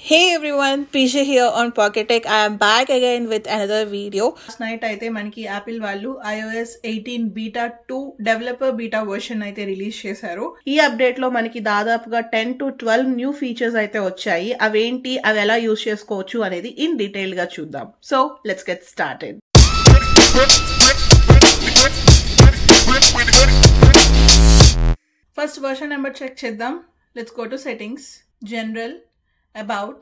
Hey everyone, Pisha here on Pocket Tech. I am back again with another video. Last night అయితే మనకి Apple వాళ్ళు iOS 18 beta 2 developer beta version అయితే release చేశారు. ఈ update లో మనకి దాదాపుగా 10 to 12 న్యూ ఫీచర్స్ అయితే వచ్చాయి. అవేంటి, అవి ఎలా యూజ్ చేసుకోవచ్చు అనేది ఇన్ డీటెయిల్ గా చూద్దాం. So let's get started. First version number check చేద్దాం. Let's go to settings, general, about,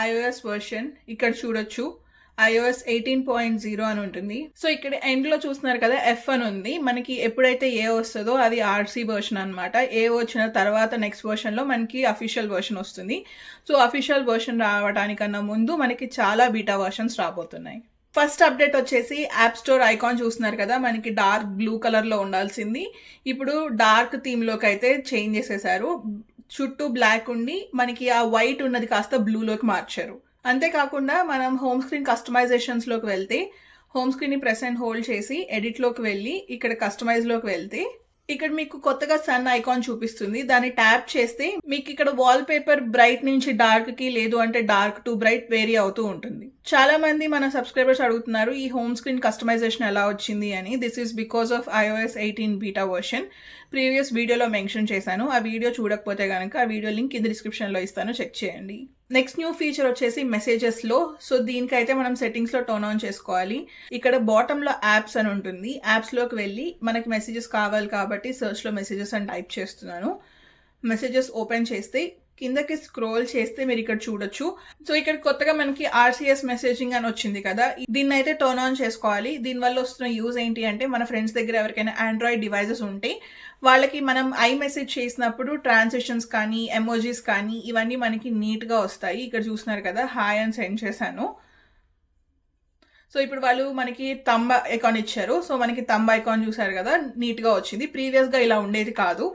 iOS version. ఇక్కడ చూడొచ్చు iOS 18.0 అని ఉంటుంది. సో ఇక్కడ ఎండ్ లో చూస్తున్నారు కదా, F అని ఉంది. మనకి ఎప్పుడైతే ఏ వస్తుందో అది RC వర్షన్ అనమాట. ఏ వచ్చిన తర్వాత నెక్స్ట్ వర్షన్ లో మనకి అఫీషియల్ వర్షన్ వస్తుంది. సో అఫీషియల్ వర్షన్ రావడానికన్నా ముందు మనకి చాలా బీటా వర్షన్స్ రాబోతున్నాయి. ఫస్ట్ అప్డేట్ వచ్చేసి యాప్ స్టోర్ ఐకాన్ చూస్తున్నారు కదా, మనకి డార్క్ బ్లూ కలర్ లో ఉండాల్సింది ఇప్పుడు డార్క్ థీమ్ లోకి అయితే చేంజ్ చేసేసారు. చుట్టూ బ్లాక్ ఉండి మనకి ఆ వైట్ ఉన్నది కాస్త బ్లూలోకి మార్చారు. అంతేకాకుండా మనం హోమ్ స్క్రీన్ కస్టమైజేషన్స్ లోకి వెళ్తే హోమ్ స్క్రీన్ ని ప్రెస్ అండ్ హోల్డ్ చేసి ఎడిట్ లోకి వెళ్ళి ఇక్కడ కస్టమైజ్ లోకి వెళ్తే ఇక్కడ మీకు కొత్తగా సన్ ఐకాన్ చూపిస్తుంది. దాన్ని ట్యాప్ చేస్తే మీకు ఇక్కడ వాల్ పేపర్ బ్రైట్ నుంచి డార్క్ కి, లేదు అంటే డార్క్ టు బ్రైట్ వేరీ అవుతూ ఉంటుంది. చాలా మంది మన సబ్స్క్రైబర్స్ అడుగుతున్నారు ఈ హోమ్ స్క్రీన్ కస్టమైజేషన్ ఎలా వచ్చింది అని. This is because of iOS 18 beta version. Previous వీడియోలో మెన్షన్ చేశాను. ఆ వీడియో చూడకపోతే కనుక ఆ వీడియో లింక్ కింద డిస్క్రిప్షన్ లో ఇస్తాను, చెక్ చేయండి. నెక్స్ట్ న్యూ ఫీచర్ వచ్చేసి మెసేజెస్ లో. సో దీనికైతే మనం సెట్టింగ్స్ లో టర్న్ ఆన్ చేసుకోవాలి. ఇక్కడ బాటమ్ లో యాప్స్ అని ఉంటుంది. యాప్స్ లోకి వెళ్ళి మనకి మెసేజెస్ కావాలి కాబట్టి సర్చ్ లో మెసేజెస్ అని టైప్ చేస్తున్నాను. మెసేజెస్ ఓపెన్ చేస్తే కిందకి స్క్రోల్ చేస్తే మీరు ఇక్కడ చూడొచ్చు. సో ఇక్కడ కొత్తగా మనకి RCS మెసేజింగ్ అని వచ్చింది కదా, దీన్ని అయితే టర్న్ ఆన్ చేసుకోవాలి. దీనివల్ల వస్తున్న యూజ్ ఏంటి అంటే మన ఫ్రెండ్స్ దగ్గర ఎవరికైనా ఆండ్రాయిడ్ డివైజెస్ ఉంటే వాళ్ళకి మనం మెసేజ్ చేసినప్పుడు ట్రాన్సాక్షన్స్ కానీ ఎమోజీస్ కానీ ఇవన్నీ మనకి నీట్ గా వస్తాయి. ఇక్కడ చూస్తున్నారు కదా, హాయ్ అని సెండ్ చేశాను. సో ఇప్పుడు వాళ్ళు మనకి థంబ్ ఐకాన్ ఇచ్చారు. సో మనకి థంబ్ ఐకాన్ చూసారు కదా, నీట్ గా వచ్చింది. ప్రీవియస్ గా ఇలా ఉండేది కాదు.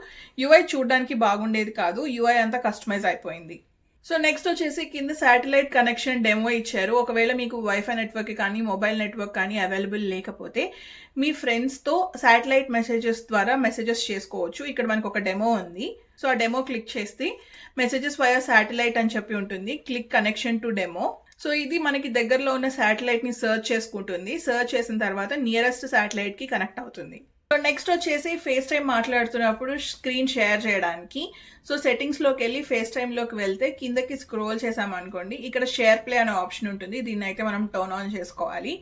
UI చూడడానికి బాగుండేది కాదు. UI అంతా కస్టమైజ్ అయిపోయింది. సో నెక్స్ట్ వచ్చేసి కింద శాటిలైట్ కనెక్షన్ డెమో ఇచ్చారు. ఒకవేళ మీకు వైఫై నెట్వర్క్ కానీ మొబైల్ నెట్వర్క్ కానీ అవైలబుల్ లేకపోతే మీ ఫ్రెండ్స్తో శాటిలైట్ మెసేజెస్ ద్వారా మెసేజెస్ చేసుకోవచ్చు. ఇక్కడ మనకు ఒక డెమో ఉంది. సో ఆ డెమో క్లిక్ చేస్తే మెసేజెస్ వయా శాటిలైట్ అని చెప్పి ఉంటుంది. Click connection to demo. So ఇది మనకి దగ్గరలో ఉన్న శాటిలైట్ ని సర్చ్ చేసుకుంటుంది. సర్చ్ చేసిన తర్వాత నియరెస్ట్ శాటిలైట్ కి కనెక్ట్ అవుతుంది. సో నెక్స్ట్ వచ్చేసి ఫేస్ టైం మాట్లాడుతున్నప్పుడు స్క్రీన్ షేర్ చేయడానికి సో సెట్టింగ్స్ లోకి వెళ్ళి ఫేస్ టైమ్ లోకి వెళ్తే కిందకి స్క్రోల్ చేసామనుకోండి, ఇక్కడ షేర్ ప్లే అనే ఆప్షన్ ఉంటుంది. దీన్ని అయితే మనం టర్న్ ఆన్ చేసుకోవాలి.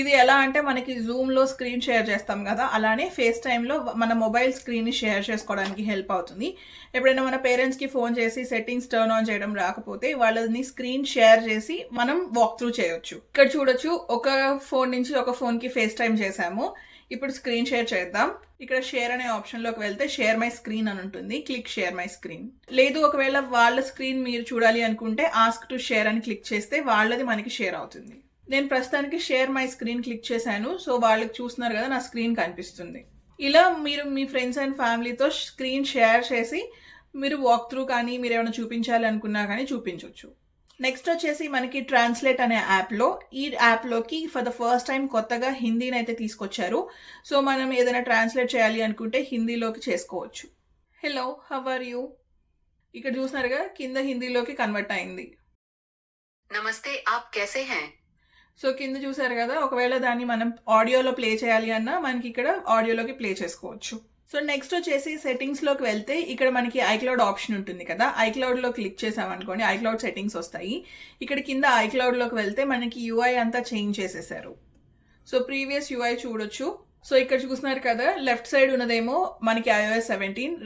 ఇది ఎలా అంటే మనకి జూమ్ లో స్క్రీన్ షేర్ చేస్తాం కదా, అలానే ఫేస్ టైమ్ లో మన మొబైల్ స్క్రీన్ ని షేర్ చేసుకోవడానికి హెల్ప్ అవుతుంది. ఎప్పుడైనా మన పేరెంట్స్ కి ఫోన్ చేసి సెట్టింగ్స్ టర్న్ ఆన్ చేయడం రాకపోతే వాళ్ళని స్క్రీన్ షేర్ చేసి మనం వాక్ త్రూ చేయొచ్చు. ఇక్కడ చూడొచ్చు, ఒక ఫోన్ నుంచి ఒక ఫోన్ కి ఫేస్ టైమ్ చేసాము. ఇప్పుడు స్క్రీన్ షేర్ చేద్దాం. ఇక్కడ షేర్ అనే ఆప్షన్ లోకి వెళ్తే షేర్ మై స్క్రీన్ అని ఉంటుంది. Click share my screen. లేదు ఒకవేళ వాళ్ళ స్క్రీన్ మీరు చూడాలి అనుకుంటే ఆస్క్ టు షేర్ అని క్లిక్ చేస్తే వాళ్ళది మనకి షేర్ అవుతుంది. నేను ప్రస్తుతానికి షేర్ మై స్క్రీన్ క్లిక్ చేశాను. సో వాళ్ళకి చూస్తున్నారు కదా, నా స్క్రీన్ కనిపిస్తుంది. ఇలా మీరు మీ ఫ్రెండ్స్ అండ్ ఫ్యామిలీతో స్క్రీన్ షేర్ చేసి మీరు వాక్ త్రూ కానీ మీరు ఏమైనా చూపించాలి అనుకున్నా కానీ చూపించవచ్చు. నెక్స్ట్ వచ్చేసి మనకి ట్రాన్స్లేట్ అనే యాప్లో, ఈ యాప్లోకి ఫర్ ద ఫస్ట్ టైం కొత్తగా హిందీని అయితే తీసుకొచ్చారు. సో మనం ఏదైనా ట్రాన్స్లేట్ చేయాలి అనుకుంటే హిందీలోకి చేసుకోవచ్చు. హలో, హౌ ఆర్ యూ, ఇక్కడ చూసినారుగా కింద హిందీలోకి కన్వర్ట్ అయింది. నమస్తే, ఆప్ कैसे हैं? సో కింద చూసారు కదా, ఒకవేళ దాన్ని మనం ఆడియోలో ప్లే చేయాలి అన్నా మనకి ఇక్కడ ఆడియోలోకి ప్లే చేసుకోవచ్చు. సో నెక్స్ట్ వచ్చేసి సెట్టింగ్స్ లోకి వెళ్తే ఇక్కడ మనకి iCloud ఆప్షన్ ఉంటుంది కదా, iCloud లో క్లిక్ చేసామనుకోండి iCloud సెట్టింగ్స్ వస్తాయి. ఇక్కడ కింద iCloud లోకి వెళ్తే మనకి UI అంతా చేంజ్ చేసేసారు. సో ప్రీవియస్ UI చూడొచ్చు. సో ఇక్కడ చూస్తున్నారు కదా, లెఫ్ట్ సైడ్ ఉన్నదేమో మనకి iOS 17,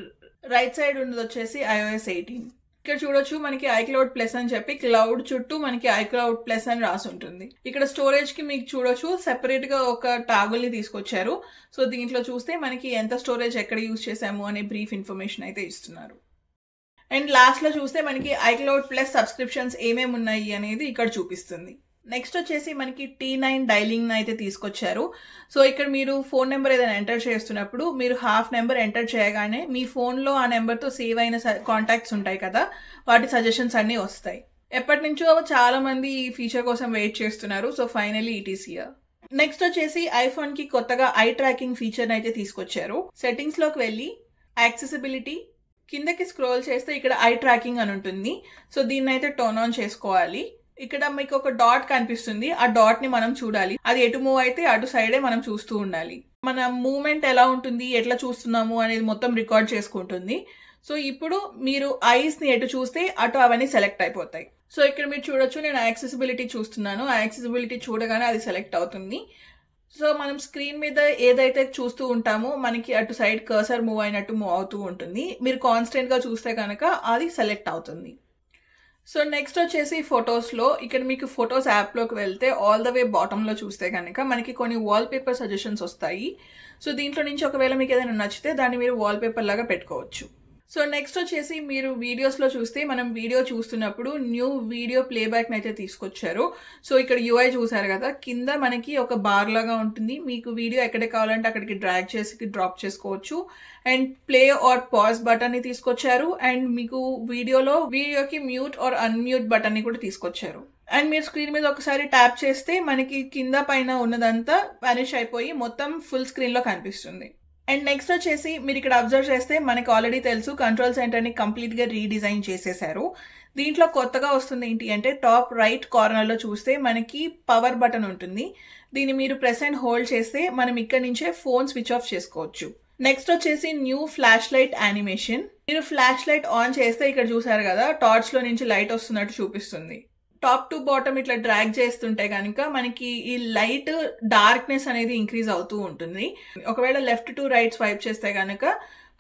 రైట్ సైడ్ ఉన్నది వచ్చేసి iOS 18. ఇక్కడ చూడొచ్చు మనకి iCloud ప్లస్ అని చెప్పి క్లౌడ్ చుట్టూ మనకి iCloud ప్లస్ అని రాసి ఉంటుంది. ఇక్కడ స్టోరేజ్ కి మీకు చూడొచ్చు సెపరేట్ గా ఒక టాగుల్ ని తీసుకొచ్చారు. సో దీంట్లో చూస్తే మనకి ఎంత స్టోరేజ్ ఎక్కడ యూజ్ చేసాము అనే బ్రీఫ్ ఇన్ఫర్మేషన్ అయితే ఇస్తున్నారు. అండ్ లాస్ట్ లో చూస్తే మనకి iCloud ప్లస్ సబ్స్క్రిప్షన్స్ ఏమేమి ఉన్నాయి అనేది ఇక్కడ చూపిస్తుంది. నెక్స్ట్ వచ్చేసి మనకి T9 డైలింగ్ అయితే తీసుకొచ్చారు. సో ఇక్కడ మీరు ఫోన్ నెంబర్ ఏదైనా ఎంటర్ చేస్తున్నప్పుడు మీరు హాఫ్ నెంబర్ ఎంటర్ చేయగానే మీ ఫోన్లో ఆ నెంబర్తో సేవ్ అయిన కాంటాక్ట్స్ ఉంటాయి కదా, వాటి సజెషన్స్ అన్నీ వస్తాయి. ఎప్పటి నుంచో చాలా మంది ఈ ఫీచర్ కోసం వెయిట్ చేస్తున్నారు. So finally it is here. Next వచ్చేసి ఐఫోన్ కి కొత్తగా ఐ ట్రాకింగ్ ఫీచర్ అయితే తీసుకొచ్చారు. సెట్టింగ్స్ లోకి వెళ్ళి యాక్సెసిబిలిటీ, కిందకి స్క్రోల్ చేస్తే ఇక్కడ ఐ ట్రాకింగ్ అని ఉంటుంది. సో దీన్ని అయితే టర్న్ ఆన్ చేసుకోవాలి. ఇక్కడ మీకు ఒక డాట్ కనిపిస్తుంది. ఆ డాట్ ని మనం చూడాలి. అది ఎటు మూవ్ అయితే అటు సైడే మనం చూస్తూ ఉండాలి. మన మూవ్మెంట్ ఎలా ఉంటుంది, ఎట్లా చూస్తున్నాము అనేది మొత్తం రికార్డ్ చేసుకుంటుంది. సో ఇప్పుడు మీరు ఐస్ ని ఎటు చూస్తే అటు అవన్నీ సెలెక్ట్ అయిపోతాయి. సో ఇక్కడ మీరు చూడొచ్చు, నేను యాక్సెసిబిలిటీ చూస్తున్నాను. ఆ యాక్సెసిబిలిటీ చూడగానే అది సెలెక్ట్ అవుతుంది. సో మనం స్క్రీన్ మీద ఏదైతే చూస్తూ ఉంటామో మనకి అటు సైడ్ కర్సర్ మూవ్ అయినట్టు మూవ్ అవుతూ ఉంటుంది. మీరు కాన్స్టెంట్ గా చూస్తే కనుక అది సెలెక్ట్ అవుతుంది. సో నెక్స్ట్ వచ్చేసి ఫొటోస్లో, ఇక్కడ మీకు ఫొటోస్ యాప్లోకి వెళ్తే ఆల్ ద వే బాటంలో చూస్తే కనుక మనకి కొన్ని వాల్పేపర్ సజెషన్స్ వస్తాయి. సో దీంట్లో నుంచి ఒకవేళ మీకు ఏదైనా నచ్చితే దాన్ని మీరు వాల్పేపర్ లాగా పెట్టుకోవచ్చు. సో నెక్స్ట్ వచ్చేసి మీరు వీడియోస్లో చూస్తే మనం వీడియో చూస్తున్నప్పుడు న్యూ వీడియో ప్లేబ్యాక్ని అయితే తీసుకొచ్చారు. సో ఇక్కడ యూఐ చూసారు కదా, కింద మనకి ఒక బార్ లాగా ఉంటుంది. మీకు వీడియో ఎక్కడికి కావాలంటే అక్కడికి డ్రాగ్ చేసి డ్రాప్ చేసుకోవచ్చు. And play or pause button ని తీసుకొచ్చారు. అండ్ మీకు వీడియోకి మ్యూట్ ఆర్ అన్మ్యూట్ బటన్ ని కూడా తీసుకొచ్చారు. అండ్ మీరు స్క్రీన్ మీద ఒకసారి ట్యాప్ చేస్తే మనకి కింద పైన ఉన్నదంతా వానిష్ అయిపోయి మొత్తం ఫుల్ స్క్రీన్ లో కనిపిస్తుంది. అండ్ నెక్స్ట్ వచ్చేసి మీరు ఇక్కడ అబ్జర్వ్ చేస్తే మనకి ఆల్రెడీ తెలుసు కంట్రోల్ సెంటర్ ని కంప్లీట్ గా రీడిజైన్ చేసేసారు. దీంట్లో కొత్తగా వస్తుంది ఏంటి అంటే టాప్ రైట్ కార్నర్ లో చూస్తే మనకి పవర్ బటన్ ఉంటుంది. దీన్ని మీరు ప్రెస్ అండ్ హోల్డ్ చేస్తే మనం ఇక్కడ నుంచే ఫోన్ స్విచ్ ఆఫ్ చేసుకోవచ్చు. నెక్స్ట్ వచ్చేసి న్యూ ఫ్లాష్ లైట్ యానిమేషన్. మీరు ఫ్లాష్ లైట్ ఆన్ చేస్తే ఇక్కడ చూసారు కదా, టార్చ్ లో నుంచి లైట్ వస్తున్నట్టు చూపిస్తుంది. టాప్ టు బాటమ్ ఇట్లా డ్రాగ్ చేస్తుంటే కనుక మనకి ఈ లైట్ డార్క్నెస్ అనేది ఇంక్రీజ్ అవుతూ ఉంటుంది. ఒకవేళ లెఫ్ట్ టు రైట్ స్వైప్ చేస్తే కనుక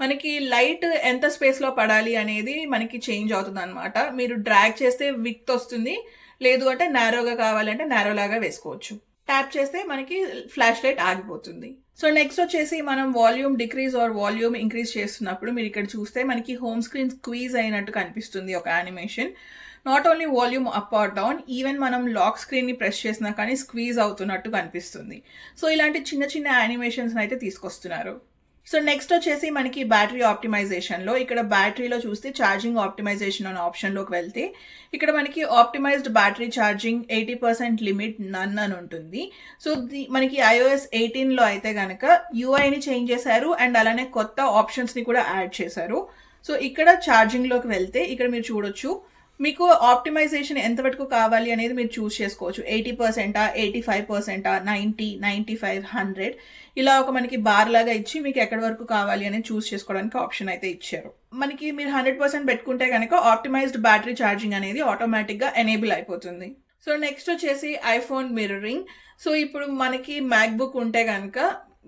మనకి లైట్ ఎంత స్పేస్ లో పడాలి అనేది మనకి చేంజ్ అవుతుంది అనమాట. మీరు డ్రాగ్ చేస్తే విడ్త్ వస్తుంది, లేదు అంటే నారోగా కావాలంటే నారో లాగా వేసుకోవచ్చు. ట్యాప్ చేస్తే మనకి ఫ్లాష్ లైట్ ఆగిపోతుంది. సో నెక్స్ట్ వచ్చేసి మనం volume decrease or volume increase చేస్తున్నప్పుడు మీరు ఇక్కడ చూస్తే మనకి హోమ్ స్క్రీన్ స్క్వీజ్ అయినట్టు కనిపిస్తుంది ఒక animation. Not only volume up or down, even మనం లాక్ స్క్రీన్ ని ప్రెస్ చేసినా కానీ స్క్వీజ్ అవుతున్నట్టు కనిపిస్తుంది. సో ఇలాంటి చిన్న చిన్న యానిమేషన్స్ అయితే తీసుకొస్తున్నారు. సో నెక్స్ట్ వచ్చేసి మనకి బ్యాటరీ ఆప్టిమైజేషన్ లో, ఇక్కడ బ్యాటరీలో చూస్తే ఛార్జింగ్ ఆప్టిమైజేషన్ అనే ఆప్షన్ లోకి వెళ్తే ఇక్కడ మనకి ఆప్టిమైజ్డ్ బ్యాటరీ ఛార్జింగ్ 80% లిమిట్ నన్ అని ఉంటుంది. సో మనకి iOS 18 లో అయితే గనక యూఐని చేంజ్ చేశారు అండ్ అలానే కొత్త ఆప్షన్స్ ని కూడా యాడ్ చేశారు. సో ఇక్కడ ఛార్జింగ్ లోకి వెళ్తే ఇక్కడ మీరు చూడొచ్చు మీకు ఆప్టిమైజేషన్ ఎంతవరకు కావాలి అనేది మీరు చూస్ చేసుకోవచ్చు. 80%, 85%, 90, 95, 100 ఇలా ఒక మనకి బార్ లాగా ఇచ్చి మీకు ఎక్కడి వరకు కావాలి అనేది చూస్ చేసుకోవడానికి ఆప్షన్ అయితే ఇచ్చారు. మనకి మీరు 100% పెట్టుకుంటే కనుక ఆప్టిమైజ్డ్ బ్యాటరీ ఛార్జింగ్ అనేది ఆటోమేటిక్ గా ఎనేబుల్ అయిపోతుంది. సో నెక్స్ట్ వచ్చేసి ఐఫోన్ మిర్రరింగ్. సో ఇప్పుడు మనకి మ్యాక్బుక్ ఉంటే కనుక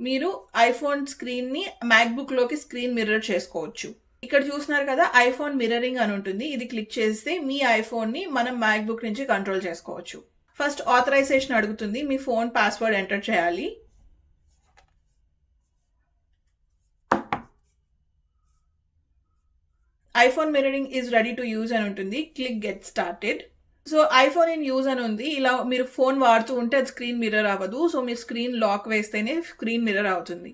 మీరు ఐఫోన్ స్క్రీన్ ని మ్యాక్బుక్ లోకి స్క్రీన్ మిర్రర్ చేసుకోవచ్చు. ఇక్కడ చూస్తున్నారు కదా, ఐఫోన్ మిర్రరింగ్ అని ఉంటుంది. ఇది క్లిక్ చేస్తే మీ ఐఫోన్ ని మనం మ్యాక్బుక్ నుంచి కంట్రోల్ చేసుకోవచ్చు. ఫస్ట్ ఆథరైజేషన్ అడుగుతుంది, మీ ఫోన్ పాస్వర్డ్ ఎంటర్ చేయాలి. IPhone mirroring is ready to use అని ఉంటుంది. Click get started. So iPhone in use అని ఉంది. ఇలా మీరు ఫోన్ వాడుతూ ఉంటే అది స్క్రీన్ మిర్రర్ అవ్వదు. సో మీరు స్క్రీన్ లాక్ వేస్తేనే స్క్రీన్ మిర్రర్ అవుతుంది.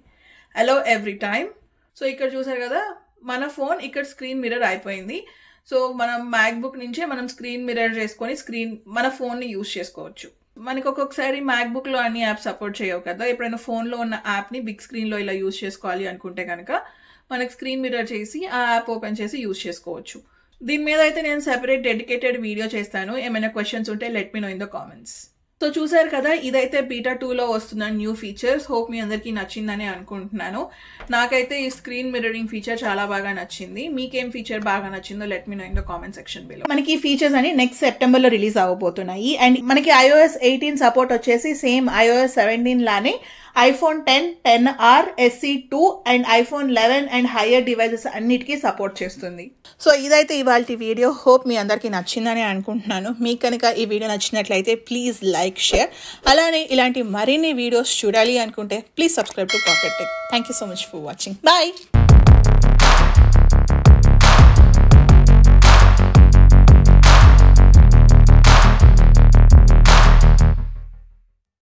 Allow every time. సో ఇక్కడ చూసారు కదా, మన ఫోన్ ఇక్కడ స్క్రీన్ మిర్రర్ అయిపోయింది. సో మనం మ్యాక్బుక్ నుంచే మనం స్క్రీన్ మిర్రర్ చేసుకొని మన ఫోన్ ని యూజ్ చేసుకోవచ్చు. మనకి ఒక్కొక్కసారి మ్యాక్బుక్ లో అన్ని యాప్ సపోర్ట్ చేయవు కదా, ఎప్పుడైనా ఫోన్ లో ఉన్న యాప్ ని బిగ్ స్క్రీన్ లో ఇలా యూజ్ చేసుకోవాలి అనుకుంటే కనుక మనకి స్క్రీన్ మిర్రర్ చేసి ఆ యాప్ ఓపెన్ చేసి యూజ్ చేసుకోవచ్చు. దీని మీద అయితే నేను సెపరేట్ డెడికేటెడ్ వీడియో చేస్తాను. ఏమైనా క్వశ్చన్స్ ఉంటే let me know in the comments. So చూసారు కదా, ఇదైతే బీటా 2లో వస్తున్న న్యూ ఫీచర్స్. హోప్ మీ అందరికీ నచ్చిందని అనుకుంటున్నాను. నాకైతే ఈ స్క్రీన్ మిర్రరింగ్ ఫీచర్ చాలా బాగా నచ్చింది. మీకేం ఫీచర్ బాగా నచ్చిందో let me know in the comment section below. మనకి ఈ ఫీచర్స్ అని నెక్స్ట్ సెప్టెంబర్ లో రిలీజ్ అవ్వబోతున్నాయి. అండ్ మనకి iOS 18 సపోర్ట్ వచ్చేసి సేమ్ iOS 17 లానే iPhone 10, 10R, SE2 and iPhone 11 and higher devices అన్నిటికీ సపోర్ట్ చేస్తుంది. సో ఇదైతే ఇవాల్టి వీడియో. హోప్ మీ అందరికీ నచ్చిందని అనుకుంటున్నాను. మీకు కనుక ఈ వీడియో నచ్చినట్లయితే ప్లీజ్ లైక్, షేర్. అలానే ఇలాంటి మరిన్ని వీడియోస్ చూడాలి అనుకుంటే please subscribe to Pocket Tech. Thank you so much for watching. Bye.